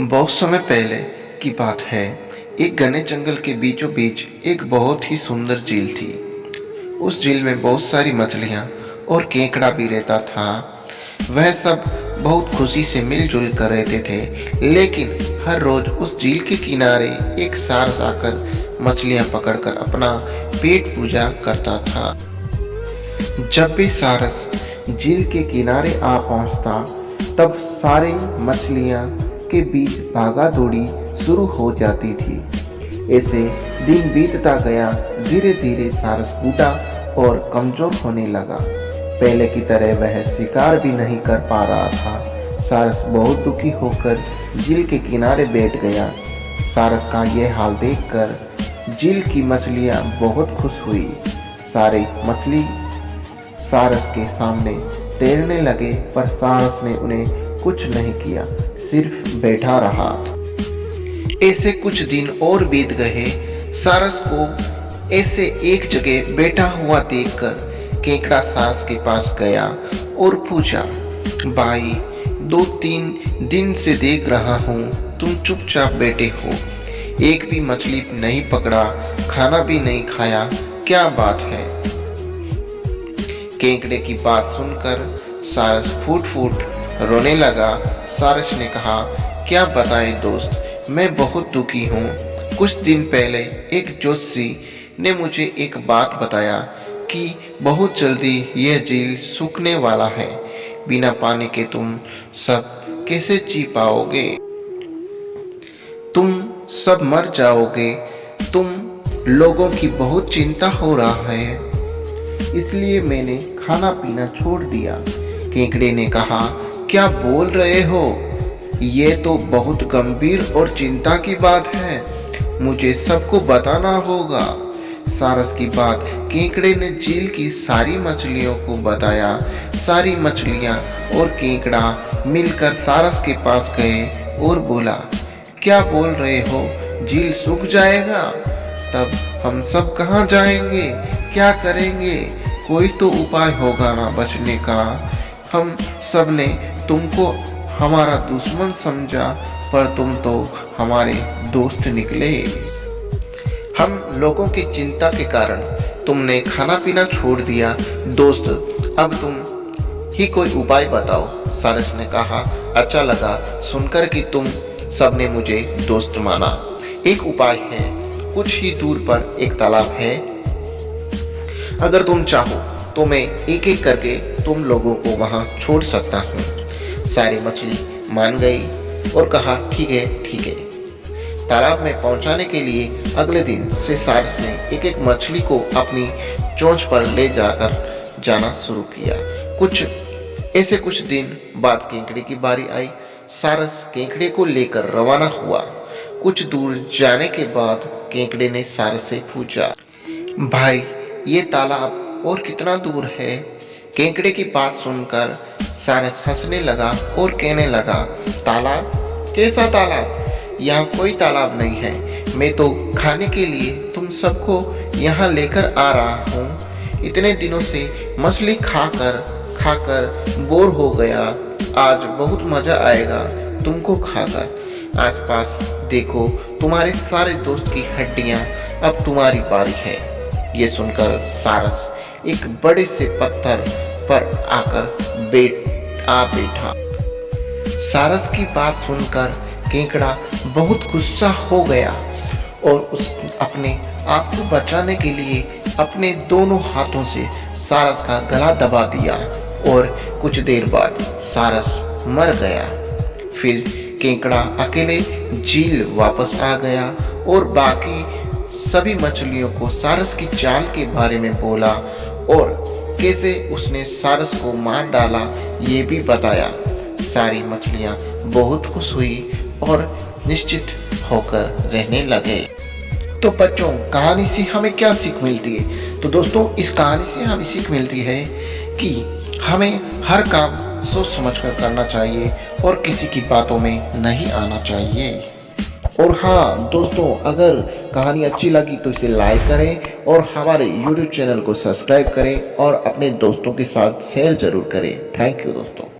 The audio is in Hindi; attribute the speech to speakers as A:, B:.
A: बहुत समय पहले की बात है। एक घने जंगल के बीचों बीच एक बहुत ही सुंदर झील थी। उस झील में बहुत सारी मछलियाँ और केकड़ा भी रहता था। वह सब बहुत खुशी से मिलजुल कर रहते थे, लेकिन हर रोज उस झील के किनारे एक सारस आकर मछलियाँ पकड़कर अपना पेट पूजा करता था। जब भी सारस झील के किनारे आ पहुंचता, तब सारी मछलियां के बीच भागा दौड़ी शुरू हो जाती थी। ऐसे दिन बीतता गया। धीरे धीरे सारस बूढ़ा और कमजोर होने लगा। पहले की तरह वह शिकार भी नहीं कर पा रहा था। सारस बहुत दुखी होकर झील के किनारे बैठ गया। सारस का यह हाल देखकर झील की मछलियां बहुत खुश हुई। सारे मछली सारस के सामने तैरने लगे, पर सारस ने उन्हें कुछ नहीं किया, सिर्फ बैठा रहा। ऐसे कुछ दिन और बीत गए। सारस को ऐसे एक जगह बैठा हुआ देखकर केकड़ा सारस के पास गया और पूछा, भाई, 2-3 दिन से देख रहा हूँ तुम चुपचाप बैठे हो, एक भी मछली नहीं पकड़ा, खाना भी नहीं खाया, क्या बात है? केकड़े की बात सुनकर सारस फूट फूट रोने लगा। सारस ने कहा, क्या बताएं दोस्त, मैं बहुत दुखी हूँ। कुछ दिन पहले एक ज्योतिषी ने मुझे एक बात बताया कि बहुत जल्दी यह झील सूखने वाला है। बिना पानी के तुम सब कैसे जी पाओगे? तुम सब मर जाओगे। तुम लोगों की बहुत चिंता हो रहा है, इसलिए मैंने खाना पीना छोड़ दिया। केकड़े ने कहा, क्या बोल रहे हो? ये तो बहुत गंभीर और चिंता की बात है, मुझे सबको बताना होगा। सारस की बात केकड़े ने झील की सारी मछलियों को बताया। सारी मछलियां और केकड़ा मिलकर सारस के पास गए और बोला, क्या बोल रहे हो, झील सूख जाएगा? तब हम सब कहाँ जाएंगे, क्या करेंगे? कोई तो उपाय होगा ना बचने का। हम सब ने तुमको हमारा दुश्मन समझा, पर तुम तो हमारे दोस्त निकले। हम लोगों की चिंता के कारण तुमने खाना पीना छोड़ दिया। दोस्त, अब तुम ही कोई उपाय बताओ। सारस ने कहा, अच्छा लगा सुनकर कि तुम सबने मुझे दोस्त माना। एक उपाय है, कुछ ही दूर पर एक तालाब है। अगर तुम चाहो तो मैं एक एक करके तुम लोगों को वहां छोड़ सकता हूँ। सारी मछली मान गई और कहा, ठीक है ठीक है। तालाब में पहुंचाने के लिए अगले दिन से सारस ने एक एक मछली को अपनी चोंच पर ले जाकर जाना शुरू किया। कुछ दिन बाद केकड़े की बारी आई। सारस केकड़े को लेकर रवाना हुआ। कुछ दूर जाने के बाद केकड़े ने सारस से पूछा, भाई, ये तालाब और कितना दूर है? केकड़े की बात सुनकर सारस हंसने लगा और कहने लगा, तालाब? कैसा तालाब? यहाँ कोई तालाब नहीं है। मैं तो खाने के लिए तुम सबको यहाँ लेकर आ रहा हूँ। इतने दिनों से मछली खाकर बोर हो गया। आज बहुत मजा आएगा तुमको खाकर। आसपास देखो, तुम्हारे सारे दोस्त की हड्डियाँ, अब तुम्हारी बारी है। ये सुनकर सारस एक बड़े से पत्थर पर आकर बैठा। सारस की बात सुनकर केकड़ा बहुत गुस्सा हो गया और उस अपने आप को बचाने के लिए अपने दोनों हाथों से सारस का गला दबा दिया और कुछ देर बाद सारस मर गया। फिर केकड़ा अकेले झील वापस आ गया और बाकी सभी मछलियों को सारस की चाल के बारे में बोला और कैसे उसने सारस को मार डाला ये भी बताया। सारी मछलियां बहुत खुश हुई और निश्चित होकर रहने लगे। तो बच्चों, कहानी से हमें क्या सीख मिलती है? तो दोस्तों, इस कहानी से हमें सीख मिलती है कि हमें हर काम सोच समझ कर करना चाहिए और किसी की बातों में नहीं आना चाहिए। और हाँ दोस्तों, अगर कहानी अच्छी लगी तो इसे लाइक करें और हमारे YouTube चैनल को सब्सक्राइब करें और अपने दोस्तों के साथ शेयर जरूर करें। थैंक यू दोस्तों।